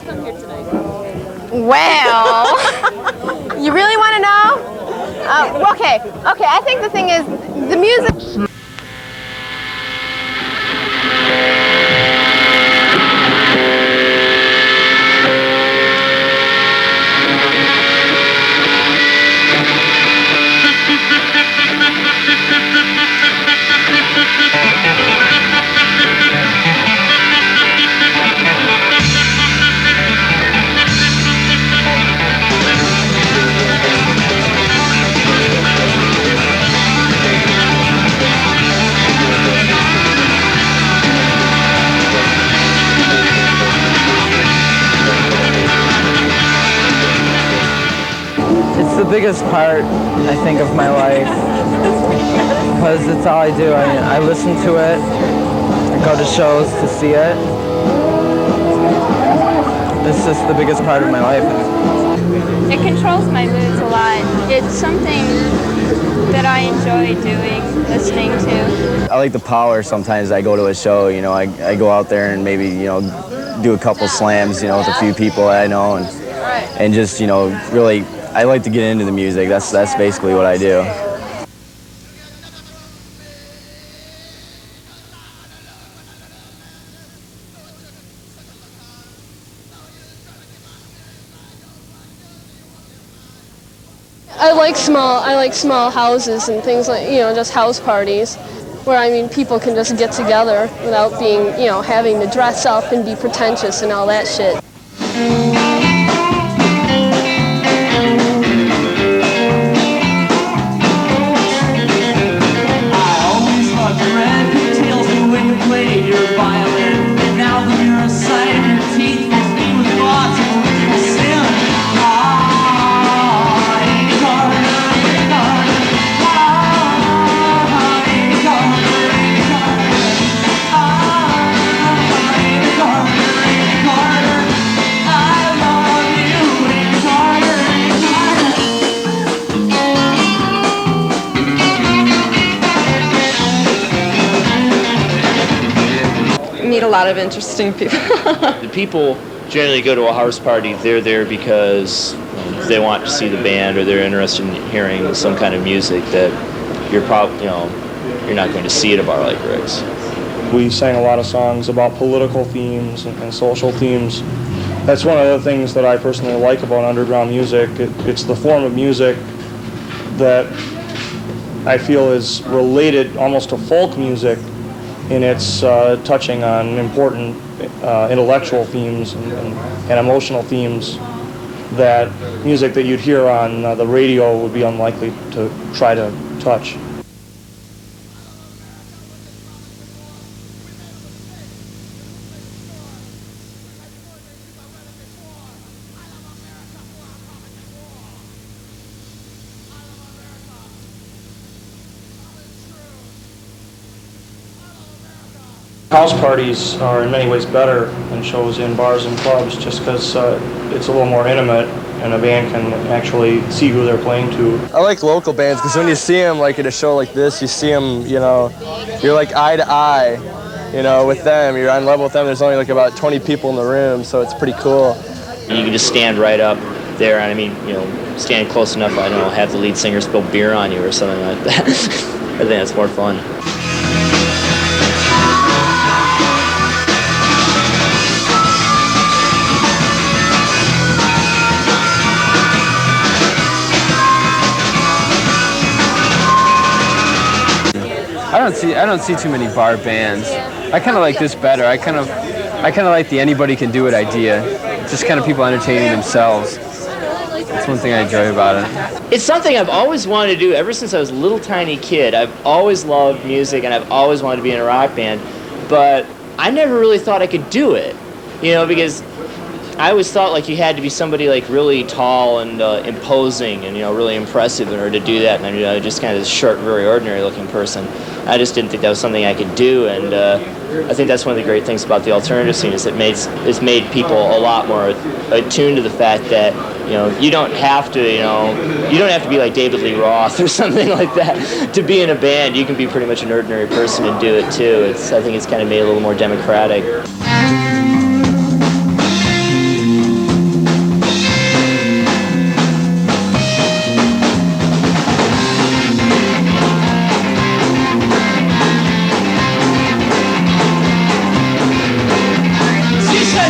come here tonight? Well, you really want to know? Okay, I think the thing is, the music... It's the biggest part, I think, of my life, because it's all I do. I listen to it, I go to shows to see it. It's just the biggest part of my life. It controls my moods a lot. It's something that I enjoy doing, listening to. I like the power. Sometimes I go to a show, you know, I go out there and maybe, you know, do a couple slams, you know, with a few people I know, and just, you know, really, I like to get into the music. That's basically what I do. I like small houses and things like, you know, just house parties where, I mean, people can just get together without being, you know, having to dress up and be pretentious and all that shit. Meet a lot of interesting people. The people generally go to a house party. They're there because they want to see the band, or they're interested in hearing some kind of music that you're probably, you know, you're not going to see at a bar like Rick's. We sang a lot of songs about political themes and social themes. That's one of the things that I personally like about underground music. It's the form of music that I feel is related almost to folk music in its touching on important intellectual themes and emotional themes that music that you'd hear on the radio would be unlikely to try to touch. House parties are in many ways better than shows in bars and clubs, just because it's a little more intimate and a band can actually see who they're playing to. I like local bands because when you see them like at a show like this, you see them, you know, you're like eye to eye, you know, with them. You're on level with them. There's only like about 20 people in the room, so it's pretty cool. And you can just stand right up there, and I mean, you know, stand close enough, I don't know, have the lead singer spill beer on you or something like that. I think that's more fun. I don't see too many bar bands. I kind of like this better. I kind of like the anybody can do it idea. Just kind of people entertaining themselves. That's one thing I enjoy about it. It's something I've always wanted to do ever since I was a little tiny kid. I've always loved music and I've always wanted to be in a rock band, but I never really thought I could do it, you know, because I always thought like you had to be somebody like really tall and imposing and, you know, really impressive in order to do that, and I'm, you know, just kind of this short, very ordinary looking person. I just didn't think that was something I could do, and I think that's one of the great things about the alternative scene is it's made people a lot more attuned to the fact that, you know, you don't have to be like David Lee Roth or something like that to be in a band. You can be pretty much an ordinary person and do it too. I think it's kind of made it a little more democratic.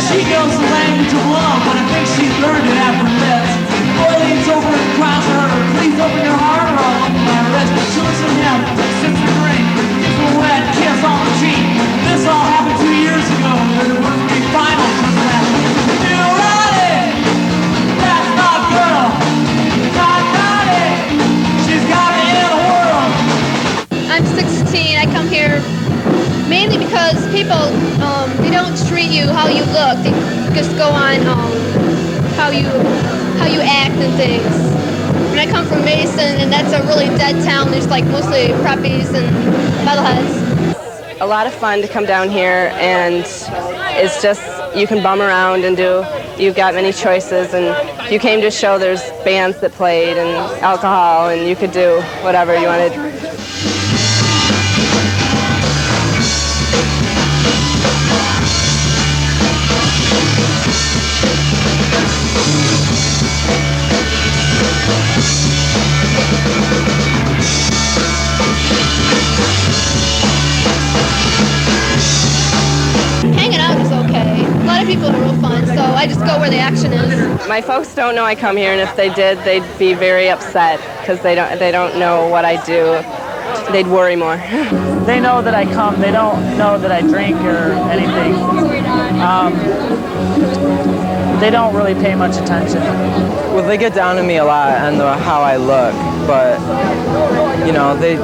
she knows the language of love, but I think she learned it after this. Boy leans over and cries to her, please open your heart or I'll open my wrist. She looks at him, sits in the ring, gives him a wet kiss on the cheek. This all happened 2 years ago, and it was the final just that. You Ronnie! That's my girl! Not Ronnie! She's got me in the world! I'm 16. I come here mainly because people, they don't treat you how you look. They just go on how you act and things. And I come from Mason, and that's a really dead town. There's like mostly preppies and metalheads. A lot of fun to come down here, and it's just, you can bum around and you've got many choices, and if you came to a show, there's bands that played and alcohol, and you could do whatever you wanted. Hanging out is okay. A lot of people are real fun, so I just go where the action is. My folks don't know I come here, and if they did, they'd be very upset because they don't know what I do. They'd worry more. They know that I come. They don't know that I drink or anything. They don't really pay much attention. Well, they get down to me a lot on how I look, but you know, they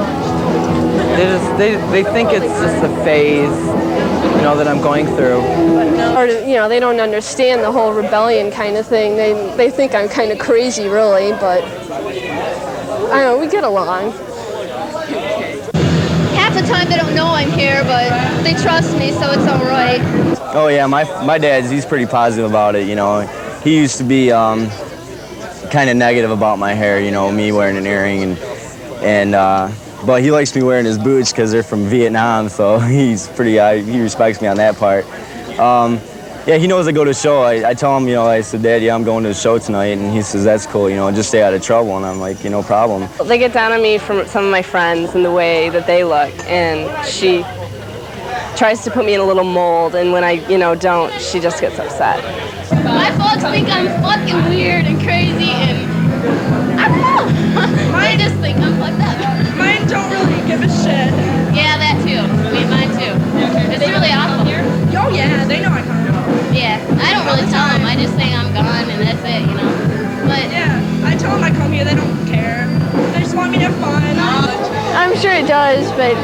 think it's just a phase, you know, that I'm going through. Or, you know, they don't understand the whole rebellion kind of thing. They think I'm kind of crazy, really, but I don't know, we get along. Half the time they don't know I'm here, but they trust me, so it's all right. Oh yeah, my dad's, he's pretty positive about it, you know. He used to be kind of negative about my hair, you know, me wearing an earring, but he likes me wearing his boots because they're from Vietnam, so he's pretty, he respects me on that part. Yeah, he knows I go to a show. I tell him, you know, I said, Dad, yeah, I'm going to a show tonight, and he says, that's cool, you know, just stay out of trouble, and I'm like, no problem. They get down on me from some of my friends and the way that they look, and she tries to put me in a little mold, and when I, don't, she just gets upset. My folks think I'm fucking weird and crazy, and I don't know. They just think I'm fucked up. Mine don't really give a shit. Yeah, that too. Mine too. It's really awful. Oh yeah, they know I come. Yeah, I don't really tell them. I just say I'm gone and that's it, But yeah, I tell them I come here. They don't care. They just want me to have fun. I'm sure it does, but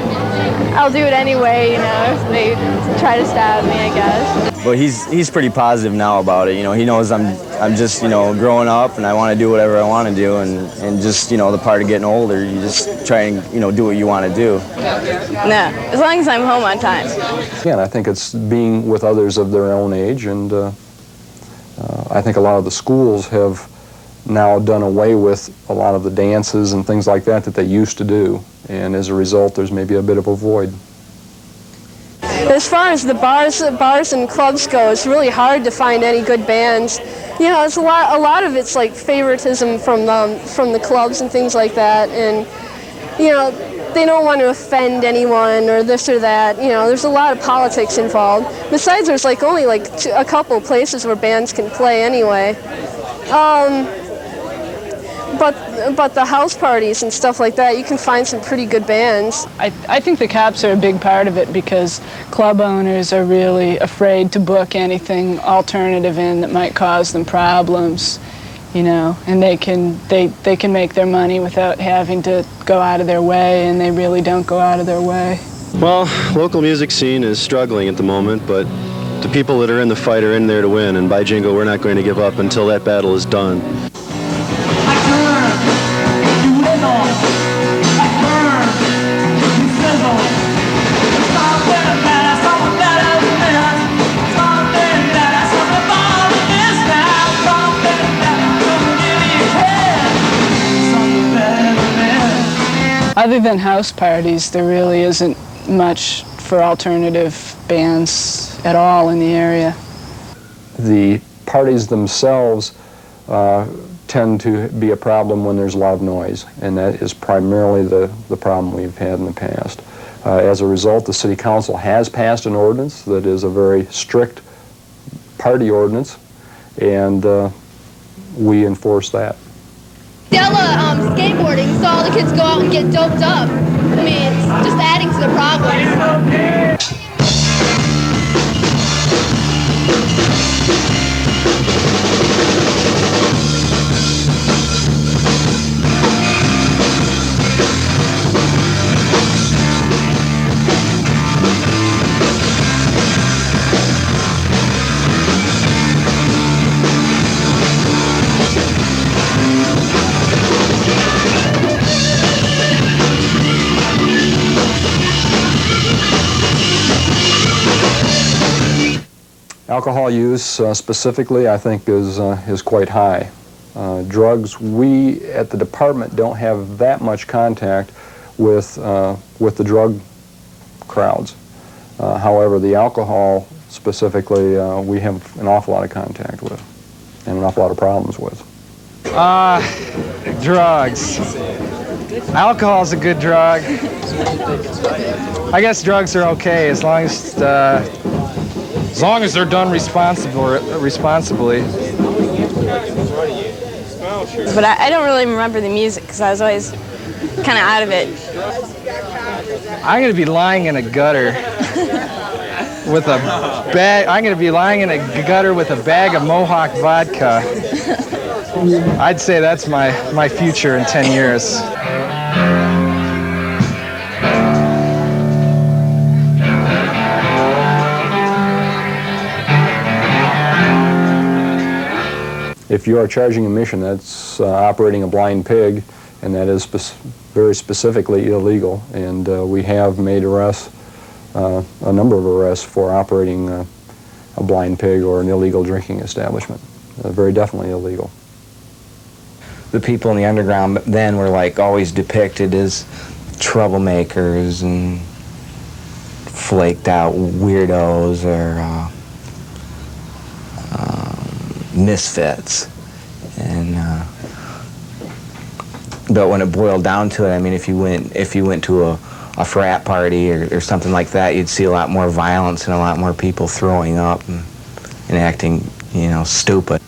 I'll do it anyway, if they try to stab me, I guess. But he's pretty positive now about it, He knows I'm just, growing up and I want to do whatever I want to do, and just, the part of getting older, you just try and, do what you want to do. No, as long as I'm home on time. Yeah, I think it's being with others of their own age, and I think a lot of the schools have now done away with a lot of the dances and things like that they used to do, and as a result, there's maybe a bit of a void. As far as the bars and clubs go, it's really hard to find any good bands. It's a lot of it's like favoritism from the clubs and things like that, and they don't want to offend anyone or this or that. There's a lot of politics involved. Besides, there's only a couple places where bands can play anyway. But the house parties and stuff like that, you can find some pretty good bands. I think the cops are a big part of it because club owners are really afraid to book anything alternative in that might cause them problems, and they can make their money without having to go out of their way, and they really don't go out of their way. Well, local music scene is struggling at the moment, but the people that are in the fight are in there to win, and by jingo, we're not going to give up until that battle is done. Other than house parties, there really isn't much for alternative bands at all in the area. The parties themselves tend to be a problem when there's loud noise, and that is primarily the problem we've had in the past. As a result, the City Council has passed an ordinance that is a very strict party ordinance, and we enforce that. Della skateboarding, so all the kids go out and get doped up. I mean, it's just adding to the problem. Alcohol use specifically, I think, is quite high. Drugs, we at the department don't have that much contact with the drug crowds. However, the alcohol specifically, we have an awful lot of contact with and an awful lot of problems with. Drugs. Alcohol's a good drug. I guess drugs are okay as long as they're done responsibly. But I don't really remember the music because I was always kind of out of it. I'm going to be lying in a gutter with a bag. I'm going to be lying in a gutter with a bag of Mohawk vodka. I'd say that's my future in 10 years. If you are charging a mission, that's operating a blind pig, and that is very specifically illegal. And we have made arrests, a number of arrests for operating a blind pig or an illegal drinking establishment. Very definitely illegal. The people in the underground then were like always depicted as troublemakers and flaked out weirdos or misfits, and but when it boiled down to it, I mean, if you went to a frat party or something like that, you'd see a lot more violence and a lot more people throwing up and acting, you know, stupid.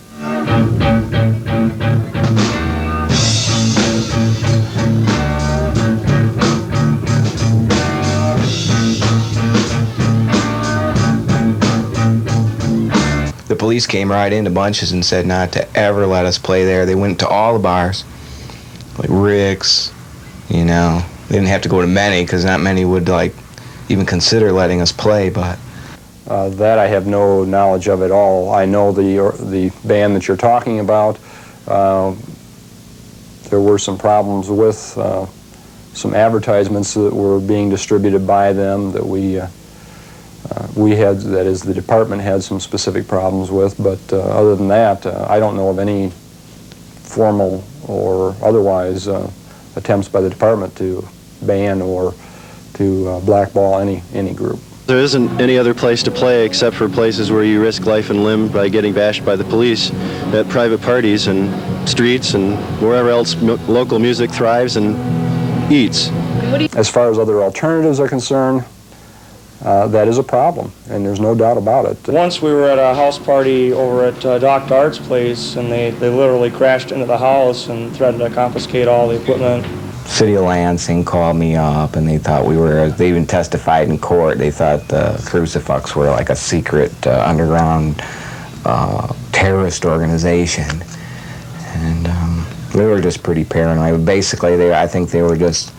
The police came right into bunches and said not to ever let us play there. They went to all the bars, like Rick's, you know. They didn't have to go to many because not many would like even consider letting us play, but... That I have no knowledge of at all. I know the band that you're talking about. There were some problems with some advertisements that were being distributed by them that we had, that is, the department had some specific problems with, but other than that, I don't know of any formal or otherwise attempts by the department to ban or to blackball any group. There isn't any other place to play except for places where you risk life and limb by getting bashed by the police, at private parties and streets and wherever else local music thrives and eats. As far as other alternatives are concerned, that is a problem, and there's no doubt about it. Once we were at a house party over at Doc Dart's place, and they literally crashed into the house and threatened to confiscate all the equipment. City of Lansing called me up, and they thought they even testified in court. They thought the Crucifucks were like a secret underground terrorist organization. And they were just pretty paranoid. Basically, I think they were just,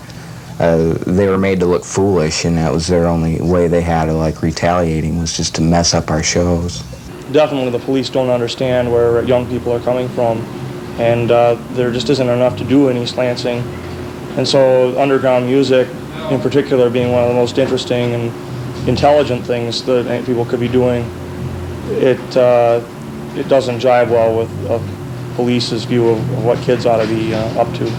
they were made to look foolish, and that was their only way they had of like retaliating, was just to mess up our shows. Definitely the police don't understand where young people are coming from, and there just isn't enough to do in East Lansing. And so underground music, in particular, being one of the most interesting and intelligent things that people could be doing, it doesn't jive well with police's view of what kids ought to be up to.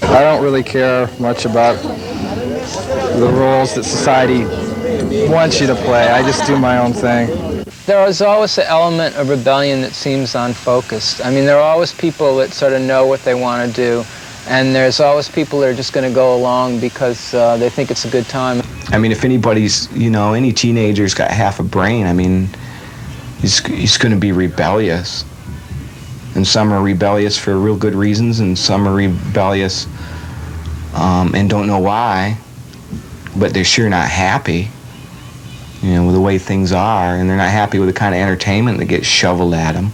I don't really care much about the roles that society wants you to play. I just do my own thing. There is always an element of rebellion that seems unfocused. I mean, there are always people that sort of know what they want to do, and there's always people that are just going to go along because they think it's a good time. I mean, if anybody's, you know, any teenager's got half a brain, I mean, he's going to be rebellious. And some are rebellious for real good reasons, and some are rebellious and don't know why, but they're sure not happy, you know, with the way things are, and they're not happy with the kind of entertainment that gets shoveled at them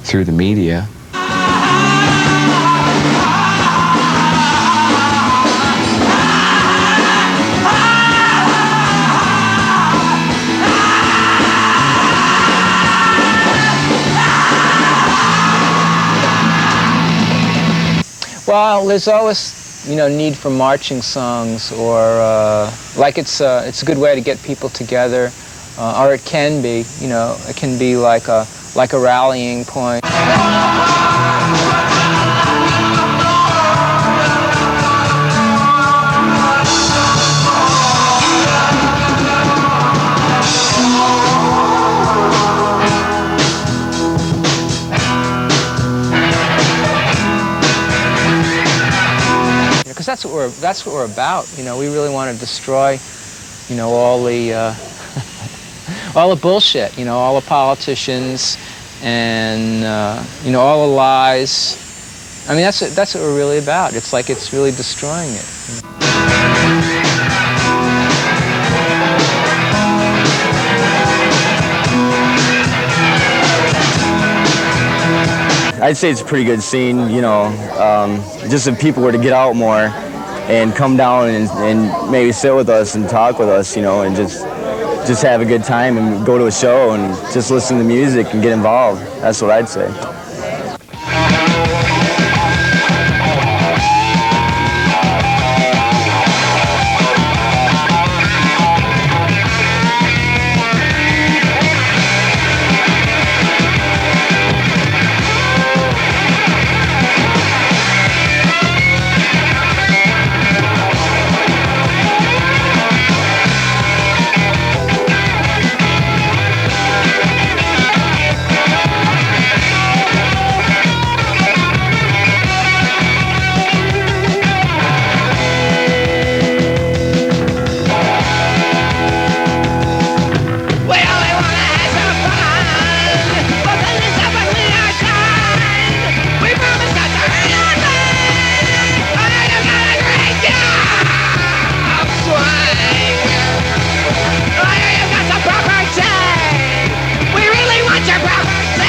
through the media. Well, there's always, you know, need for marching songs, or like it's a good way to get people together, or it can be, you know, it can be like a rallying point. Because that's what we're about. You know, we really want to destroy, you know, all the all the bullshit. You know, all the politicians, and you know, all the lies. I mean, that's what we're really about. It's like it's really destroying it. You know? I'd say it's a pretty good scene, you know, just if people were to get out more and come down and maybe sit with us and talk with us, you know, and just have a good time and go to a show and just listen to music and get involved. That's what I'd say.